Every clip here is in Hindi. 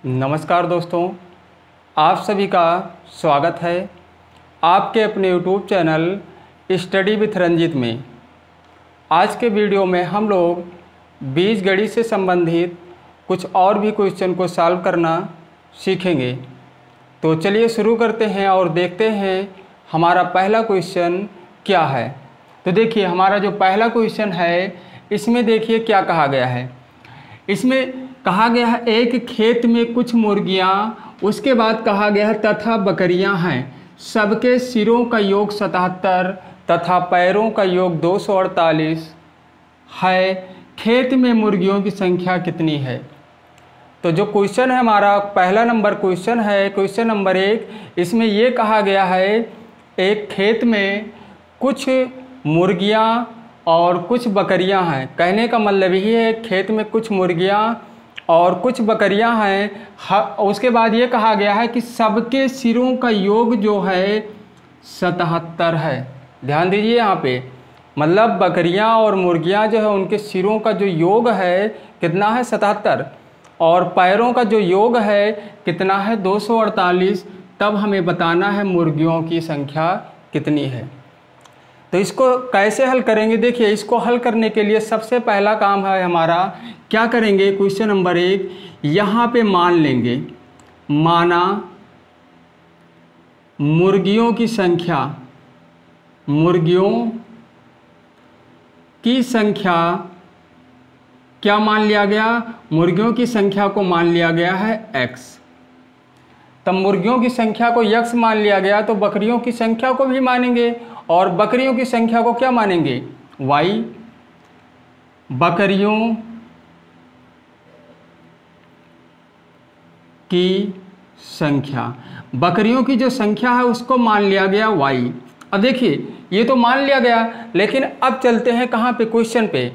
नमस्कार दोस्तों, आप सभी का स्वागत है आपके अपने YouTube channel study with Ranjit में। आज के वीडियो में हम लोग बीजगणित से संबंधित कुछ और भी क्वेश्चन को सॉल्व करना सीखेंगे। तो चलिए शुरू करते हैं और देखते हैं हमारा पहला क्वेश्चन क्या है। तो देखिए हमारा जो पहला क्वेश्चन है इसमें देखिए क्या कहा गया है। इसमें कहा गया है एक खेत में कुछ मुर्गियाँ, उसके बाद कहा गया है तथा बकरियाँ हैं, सबके सिरों का योग 77 तथा पैरों का योग 248 है। खेत में मुर्गियों की संख्या कितनी है। तो जो क्वेश्चन है हमारा पहला नंबर क्वेश्चन है, क्वेश्चन नंबर 1। इसमें ये कहा गया है एक खेत में कुछ मुर्गियाँ और कुछ बकरियां हैं। कहने का मतलब यही है खेत में कुछ मुर्गियां और कुछ बकरियां हैं। उसके बाद ये कहा गया है कि सबके सिरों का योग जो है 77 है। ध्यान दीजिए यहाँ पे, मतलब बकरियां और मुर्गियां जो है उनके सिरों का जो योग है कितना है 77 और पैरों का जो योग है कितना है 248। तब हमें बताना है मुर्गियों की संख्या कितनी है। तो इसको कैसे हल करेंगे। देखिए इसको हल करने के लिए सबसे पहला काम है हमारा, क्या करेंगे। क्वेश्चन नंबर 1 यहाँ पे मान लेंगे, माना मुर्गियों की संख्या, मुर्गियों की संख्या क्या मान लिया गया, मुर्गियों की संख्या को मान लिया गया है x। तब मुर्गियों की संख्या को x मान लिया गया तो बकरियों की संख्या को भी मानेंगे और बकरियों की संख्या को क्या मानेंगे y। बकरियों की संख्या, बकरियों की जो संख्या है उसको मान लिया गया y। अब देखिए ये तो मान लिया गया, लेकिन अब चलते हैं कहाँ पे, क्वेश्चन पे।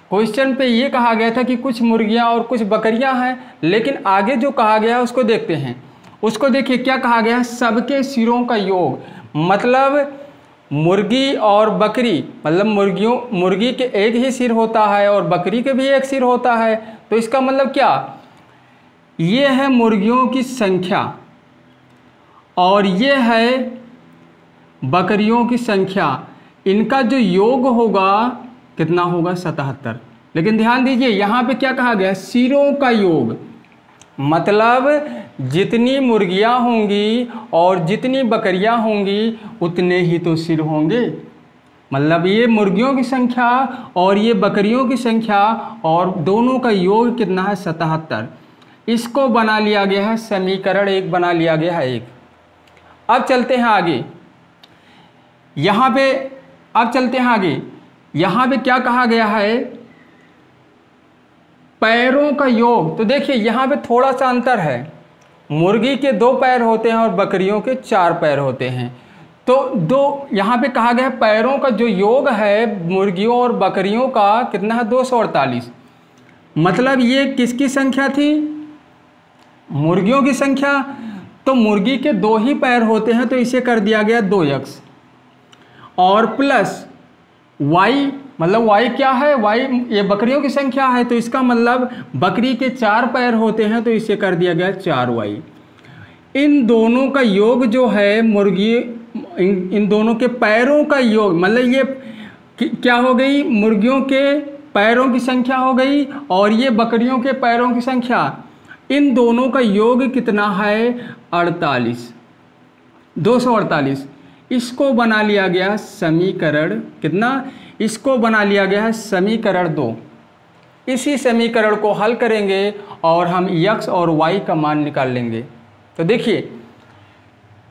क्वेश्चन पे ये कहा गया था कि कुछ मुर्गियां और कुछ बकरियां हैं, लेकिन आगे जो कहा गया है उसको देखते हैं। उसको देखिए क्या कहा गया है, सबके सिरों का योग, मतलब मुर्गी और बकरी, मतलब मुर्गी के एक ही सिर होता है और बकरी के भी एक सिर होता है। तो इसका मतलब क्या, ये है मुर्गियों की संख्या और ये है बकरियों की संख्या। इनका जो योग होगा कितना होगा 77। लेकिन ध्यान दीजिए यहाँ पे क्या कहा गया, सिरों का योग, मतलब जितनी मुर्गियां होंगी और जितनी बकरियां होंगी उतने ही तो सिर होंगे। मतलब ये मुर्गियों की संख्या और ये बकरियों की संख्या और दोनों का योग कितना है 77। इसको बना लिया गया है समीकरण 1, बना लिया गया है 1। अब चलते हैं आगे, यहाँ पे अब चलते हैं आगे। यहाँ पे क्या कहा गया है, पैरों का योग। तो देखिए यहाँ पे थोड़ा सा अंतर है, मुर्गी के 2 पैर होते हैं और बकरियों के 4 पैर होते हैं। तो यहाँ पे कहा गया है पैरों का जो योग है मुर्गियों और बकरियों का कितना है 248। मतलब ये किसकी संख्या थी, मुर्गियों की संख्या। तो मुर्गी के 2 ही पैर होते हैं तो इसे कर दिया गया 2x और प्लस y, मतलब y क्या है, y ये बकरियों की संख्या है तो इसका मतलब बकरी के 4 पैर होते हैं तो इसे कर दिया गया 4y। इन दोनों का योग जो है मुर्गी, इन दोनों के पैरों का योग, मतलब ये क्या हो गई, मुर्गियों के पैरों की संख्या हो गई और ये बकरियों के पैरों की संख्या। इन दोनों का योग कितना है 48, 248। इसको बना लिया गया समीकरण कितना, इसको बना लिया गया है समीकरण 2। इसी समीकरण को हल करेंगे और हम x और y का मान निकाल लेंगे। तो देखिए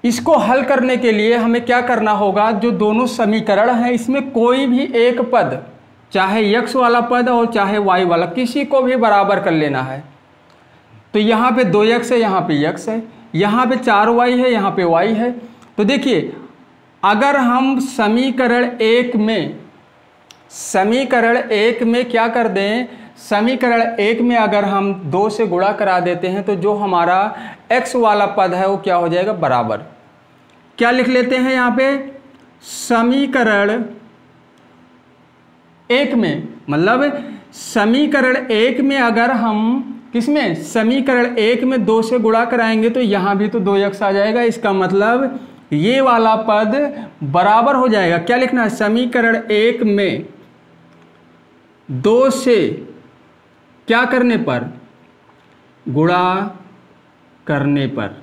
इसको हल करने के लिए हमें क्या करना होगा, जो दोनों समीकरण हैं इसमें कोई भी एक पद, चाहे x वाला पद और चाहे y वाला, किसी को भी बराबर कर लेना है। तो यहाँ पे 2x है, यहाँ पे x है, यहाँ पे 4y है, यहाँ पे y है। तो देखिए अगर हम समीकरण 1 में क्या कर दें, समीकरण 1 में अगर हम 2 से गुणा करा देते हैं तो जो हमारा x वाला पद है वो क्या हो जाएगा बराबर, क्या लिख लेते हैं यहाँ पे, समीकरण 1 में, मतलब समीकरण 1 में अगर हम किसमें, समीकरण 1 में 2 से गुणा कराएंगे तो यहाँ भी तो 2x आ जाएगा। इसका मतलब ये वाला पद बराबर हो जाएगा, क्या लिखना है, समीकरण 1 में 2 से क्या करने पर, गुणा करने पर।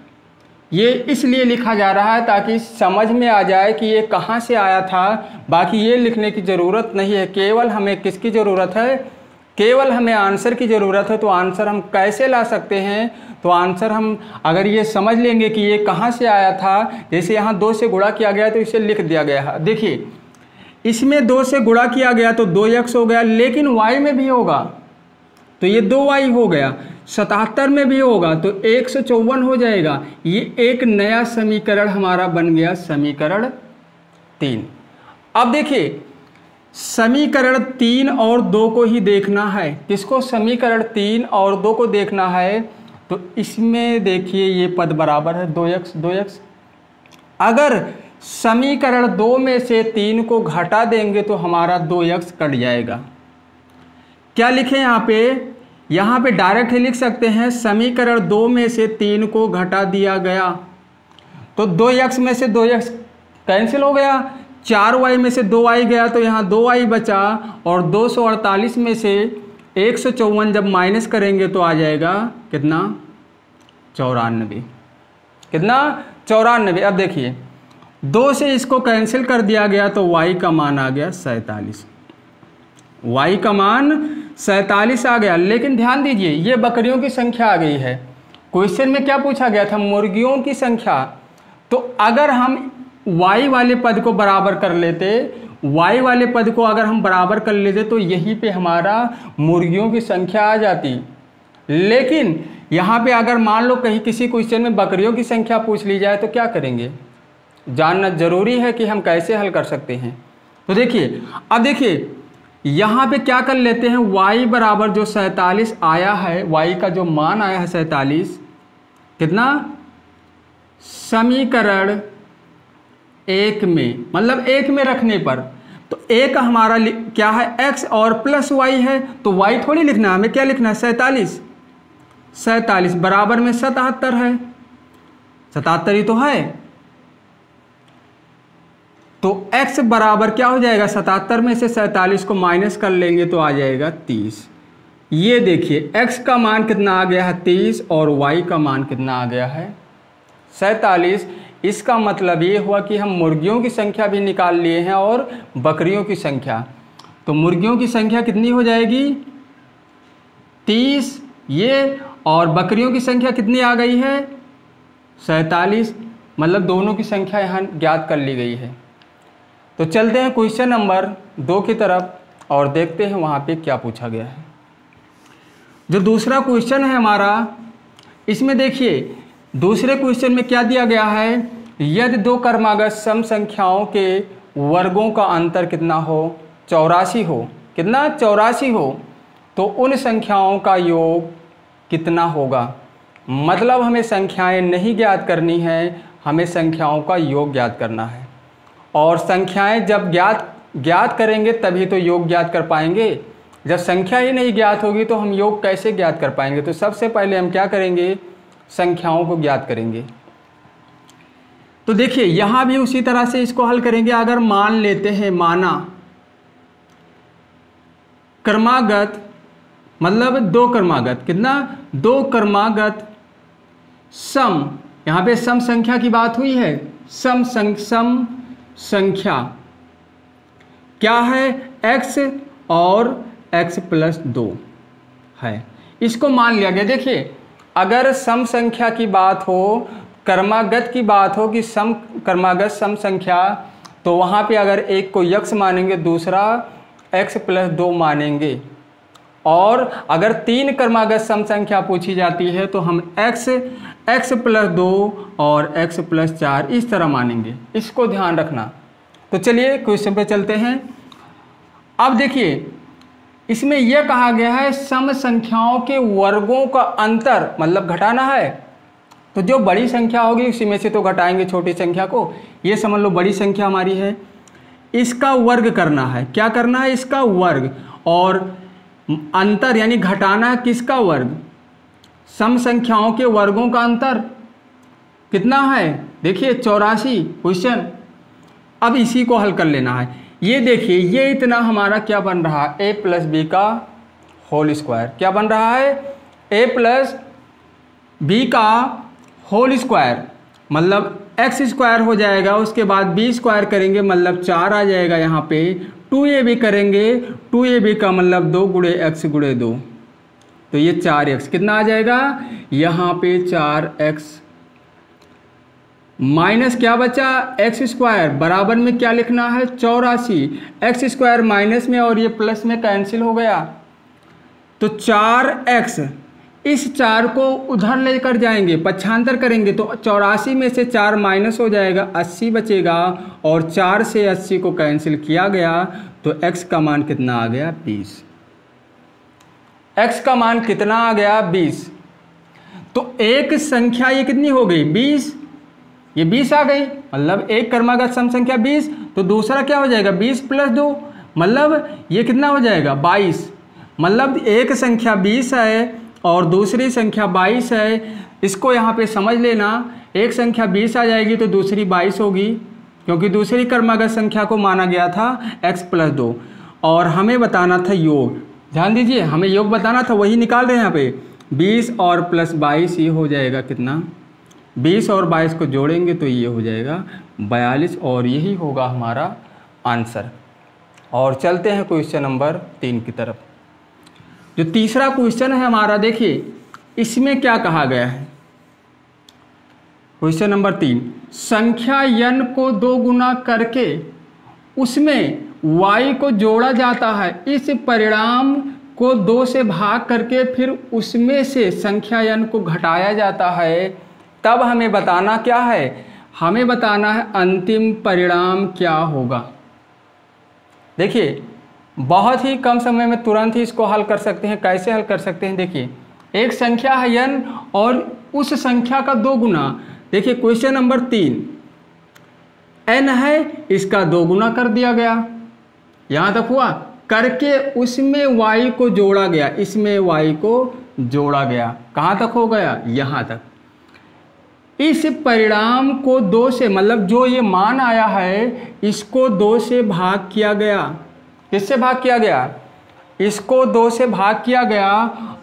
ये इसलिए लिखा जा रहा है ताकि समझ में आ जाए कि ये कहाँ से आया था। बाकी ये लिखने की ज़रूरत नहीं है, केवल हमें किसकी ज़रूरत है, केवल हमें आंसर की ज़रूरत है। तो आंसर हम कैसे ला सकते हैं, तो आंसर हम अगर ये समझ लेंगे कि ये कहाँ से आया था, जैसे यहाँ 2 से गुणा किया गया तो इसे लिख दिया गया है। देखिए इसमें 2 से गुणा किया गया तो 2x हो गया, लेकिन y में भी होगा तो ये 2y हो गया, 77 में भी होगा तो 154 हो जाएगा। ये एक नया समीकरण हमारा बन गया, समीकरण 3। अब देखिए समीकरण 3 और 2 को ही देखना है। किसको, समीकरण 3 और 2 को देखना है। तो इसमें देखिए ये पद बराबर है 2x। अगर समीकरण 2 में से 3 को घटा देंगे तो हमारा 2x कट जाएगा। क्या लिखें यहाँ पे डायरेक्ट ही लिख सकते हैं, समीकरण 2 में से 3 को घटा दिया गया तो 2x में से 2x कैंसिल हो गया, 4y में से 2y गया तो यहाँ 2y बचा, और 248 में से 154 जब माइनस करेंगे तो आ जाएगा कितना, 94। कितना, 94। अब देखिए 2 से इसको कैंसिल कर दिया गया तो y का मान आ गया 47। y का मान 47 आ गया। लेकिन ध्यान दीजिए ये बकरियों की संख्या आ गई है। क्वेश्चन में क्या पूछा गया था, मुर्गियों की संख्या। तो अगर हम y वाले पद को बराबर कर लेते, y वाले पद को अगर हम बराबर कर लेते तो यहीं पे हमारा मुर्गियों की संख्या आ जाती। लेकिन यहाँ पे अगर मान लो कहीं किसी क्वेश्चन में बकरियों की संख्या पूछ ली जाए तो क्या करेंगे, जानना जरूरी है कि हम कैसे हल कर सकते हैं। तो देखिए अब देखिए यहाँ पे क्या कर लेते हैं, y बराबर जो 47 आया है, y का जो मान आया है 47, कितना, समीकरण 1 में, मतलब 1 में रखने पर, तो 1 हमारा क्या है, x और प्लस y है, तो y थोड़ी लिखना है, हमें क्या लिखना है, 47 बराबर में 77 है, 77 ही तो है। तो x बराबर क्या हो जाएगा, 77 में से 47 को माइनस कर लेंगे तो आ जाएगा 30। ये देखिए x का मान कितना आ गया है 30 और y का मान कितना आ गया है 47। इसका मतलब ये हुआ कि हम मुर्गियों की संख्या भी निकाल लिए हैं और बकरियों की संख्या। तो मुर्गियों की संख्या कितनी हो जाएगी 30, ये, और बकरियों की संख्या कितनी आ गई है 47, मतलब दोनों की संख्या यहाँ ज्ञात कर ली गई है। तो चलते हैं क्वेश्चन नंबर 2 की तरफ और देखते हैं वहाँ पे क्या पूछा गया है। जो दूसरा क्वेश्चन है हमारा, इसमें देखिए दूसरे क्वेश्चन में क्या दिया गया है, यदि 2 क्रमागत सम संख्याओं के वर्गों का अंतर कितना हो, 84 हो, कितना, 84 हो, तो उन संख्याओं का योग कितना होगा। मतलब हमें संख्याएं नहीं ज्ञात करनी है, हमें संख्याओं का योग ज्ञात करना है। और संख्याएं जब ज्ञात करेंगे तभी तो योग ज्ञात कर पाएंगे। जब संख्या ही नहीं ज्ञात होगी तो हम योग कैसे ज्ञात कर पाएंगे। तो सबसे पहले हम क्या करेंगे, संख्याओं को ज्ञात करेंगे। तो देखिए यहाँ भी उसी तरह से इसको हल करेंगे। अगर मान लेते हैं, माना क्रमागत, मतलब 2 क्रमागत, कितना, 2 क्रमागत सम, यहाँ पे सम संख्या की बात हुई है, सम संख्या क्या है, x और x प्लस 2 है, इसको मान लिया गया। देखिए अगर सम संख्या की बात हो, क्रमागत की बात हो कि सम क्रमागत सम संख्या, तो वहाँ पे अगर एक को x मानेंगे, दूसरा x प्लस 2 मानेंगे। और अगर 3 क्रमागत सम संख्या पूछी जाती है तो हम x प्लस 2 और x प्लस 4 इस तरह मानेंगे। इसको ध्यान रखना। तो चलिए क्वेश्चन पे चलते हैं। अब देखिए इसमें यह कहा गया है सम संख्याओं के वर्गों का अंतर, मतलब घटाना है। तो जो बड़ी संख्या होगी उसी में से तो घटाएंगे छोटी संख्या को। ये समझ लो बड़ी संख्या हमारी है, इसका वर्ग करना है। क्या करना है, इसका वर्ग। और अंतर यानी घटाना किसका वर्ग, सम संख्याओं के वर्गों का अंतर कितना है, देखिए 84 क्वेश्चन। अब इसी को हल कर लेना है। ये देखिए ये इतना हमारा क्या बन रहा है, ए प्लस बी का होल स्क्वायर। क्या बन रहा है, ए प्लस बी का होल स्क्वायर, मतलब एक्स स्क्वायर हो जाएगा, उसके बाद बी स्क्वायर करेंगे मतलब 4 आ जाएगा। यहाँ पे 2ab करेंगे, 2ab का मतलब 2 गुणे एक्स गुणे 2, तो ये 4x कितना आ जाएगा, यहाँ पे 4x माइनस क्या बचा, एक्स स्क्वायर बराबर में क्या लिखना है 84, एक्स स्क्वायर माइनस में और ये प्लस में कैंसिल हो गया, तो 4x, इस 4 को उधर लेकर जाएंगे, पक्षांतर करेंगे तो 84 में से 4 माइनस हो जाएगा, 80 बचेगा और 4 से 80 को कैंसिल किया गया तो x का मान कितना आ गया 20। x का मान कितना आ गया 20। तो एक संख्या ये कितनी हो गई 20, ये 20 आ गई, मतलब एक क्रमागत सम संख्या 20। तो दूसरा क्या हो जाएगा 20 प्लस 2, मतलब ये कितना हो जाएगा 22। मतलब एक संख्या 20 है और दूसरी संख्या 22 है। इसको यहाँ पे समझ लेना, एक संख्या 20 आ जाएगी तो दूसरी 22 होगी, क्योंकि दूसरी क्रमागत संख्या को माना गया था x प्लस 2 और हमें बताना था योग। ध्यान दीजिए, हमें योग बताना था, वही निकाल रहे हैं यहाँ पे। 20 और प्लस 22 ये हो जाएगा कितना, 20 और 22 को जोड़ेंगे तो ये हो जाएगा 42 और यही होगा हमारा आंसर। और चलते हैं क्वेश्चन नंबर 3 की तरफ। जो तीसरा क्वेश्चन है हमारा, देखिए इसमें क्या कहा गया है। क्वेश्चन नंबर 3, संख्या n को 2 गुना करके उसमें y को जोड़ा जाता है, इस परिणाम को 2 से भाग करके फिर उसमें से संख्या n को घटाया जाता है, तब हमें बताना क्या है, हमें बताना है अंतिम परिणाम क्या होगा। देखिए बहुत ही कम समय में तुरंत ही इसको हल कर सकते हैं। कैसे हल कर सकते हैं, देखिए एक संख्या है n और उस संख्या का 2 गुना। देखिए क्वेश्चन नंबर 3, n है, इसका 2 गुना कर दिया गया, यहाँ तक हुआ, करके उसमें y को जोड़ा गया, इसमें y को जोड़ा गया, कहाँ तक हो गया, यहाँ तक। इस परिणाम को 2 से, मतलब जो ये मान आया है इसको 2 से भाग किया गया। किससे भाग किया गया, इसको 2 से भाग किया गया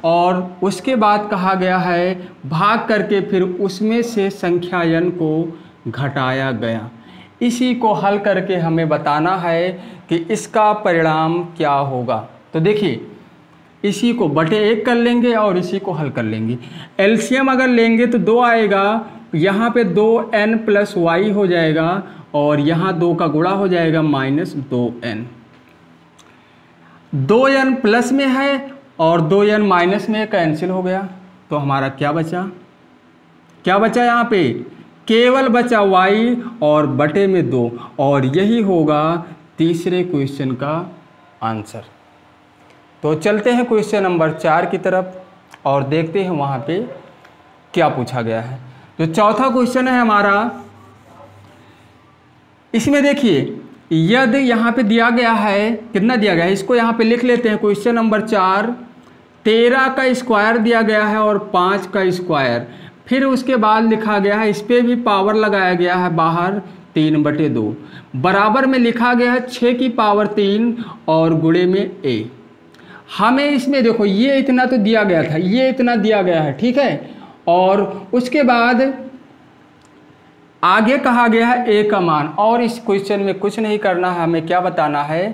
और उसके बाद कहा गया है भाग करके फिर उसमें से संख्या n को घटाया गया। इसी को हल करके हमें बताना है कि इसका परिणाम क्या होगा। तो देखिए इसी को बटे 1 कर लेंगे और इसी को हल कर लेंगे। एलसीएम अगर लेंगे तो 2 आएगा, यहाँ पे 2n प्लस y हो जाएगा और यहाँ 2 का गुणा हो जाएगा माइनस 2n। 2n प्लस में है और 2n माइनस में कैंसिल हो गया, तो हमारा क्या बचा, क्या बचा यहाँ पे, केवल बचा y और बटे में 2, और यही होगा तीसरे क्वेश्चन का आंसर। तो चलते हैं क्वेश्चन नंबर 4 की तरफ और देखते हैं वहाँ पे क्या पूछा गया है। जो चौथा क्वेश्चन है हमारा, इसमें देखिए यदि यहाँ पे दिया गया है, कितना दिया गया है, इसको यहाँ पे लिख लेते हैं। क्वेश्चन नंबर 4, 13 का स्क्वायर दिया गया है और 5 का स्क्वायर, फिर उसके बाद लिखा गया है, इस पर भी पावर लगाया गया है बाहर 3/2, बराबर में लिखा गया है 6 की पावर 3 और गुणे में a। हमें इसमें देखो ये इतना तो दिया गया था, ये इतना दिया गया है, ठीक है, और उसके बाद आगे कहा गया है a का मान। और इस क्वेश्चन में कुछ नहीं करना है, हमें क्या बताना है,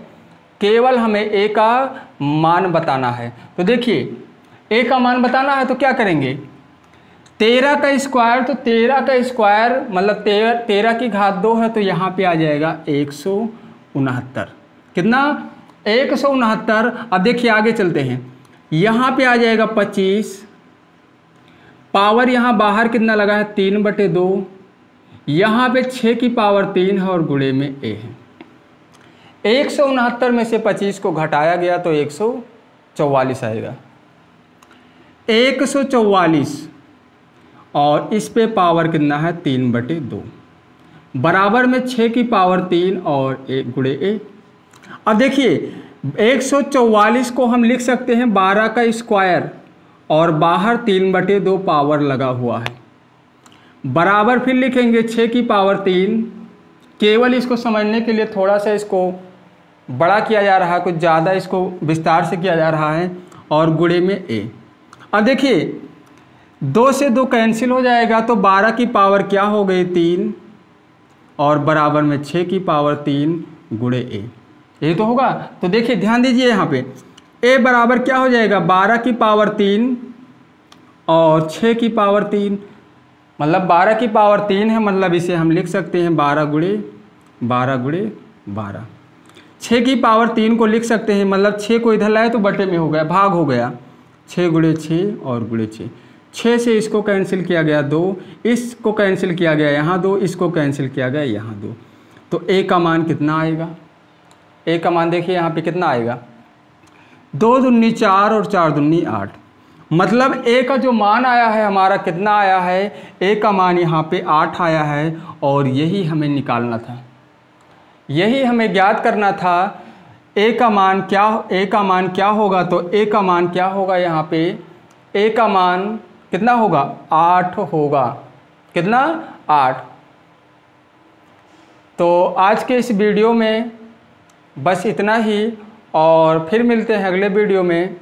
केवल हमें a का मान बताना है। तो देखिए a का मान बताना है तो क्या करेंगे, 13 का स्क्वायर, तो 13 का स्क्वायर मतलब 13 की घात 2 है, तो यहाँ पे आ जाएगा 169। कितना, 169। अब देखिए आगे चलते हैं, यहाँ पे आ जाएगा 25, पावर यहाँ बाहर कितना लगा है 3/2, यहाँ पे 6 की पावर 3 है और गुणे में a है। 169 में से 25 को घटाया गया तो 144 आएगा, 144, और इस पे पावर कितना है 3/2, बराबर में 6 की पावर 3 और 1 गुणे a। अब देखिए 144 को हम लिख सकते हैं 12 का स्क्वायर और बाहर 3/2 पावर लगा हुआ है, बराबर फिर लिखेंगे 6 की पावर 3। केवल इसको समझने के लिए थोड़ा सा इसको बड़ा किया जा रहा है, कुछ ज़्यादा इसको विस्तार से किया जा रहा है, और गुणे में a। अब देखिए 2 से 2 कैंसिल हो जाएगा, तो 12 की पावर क्या हो गई 3, और बराबर में 6 की पावर 3 गुणे a, ये तो होगा। तो देखिए ध्यान दीजिए यहाँ पे a बराबर क्या हो जाएगा 12 की पावर 3 और 6 की पावर 3, मतलब 12 की पावर 3 है, मतलब इसे हम लिख सकते हैं 12 गुणे 12। 6 की पावर 3 को लिख सकते हैं, मतलब 6 को इधर लाए तो बटे में हो गया, भाग हो गया, 6 गुणे 6 और गुणे 6। 6 से इसको कैंसिल किया गया 2, इसको कैंसिल किया गया यहाँ 2, इसको कैंसिल किया गया यहाँ 2। तो a का मान कितना आएगा, a का मान देखिए यहाँ पे कितना आएगा, 2 दूनी 4 और 4 दूनी 8। मतलब a का जो मान आया है हमारा कितना आया है, a का मान यहाँ पे 8 आया है, और यही हमें निकालना था, यही हमें ज्ञात करना था। a का मान क्या होगा, तो a का मान क्या होगा, यहाँ पे a का मान कितना होगा 8 होगा, कितना 8। तो आज के इस वीडियो में बस इतना ही, और फिर मिलते हैं अगले वीडियो में।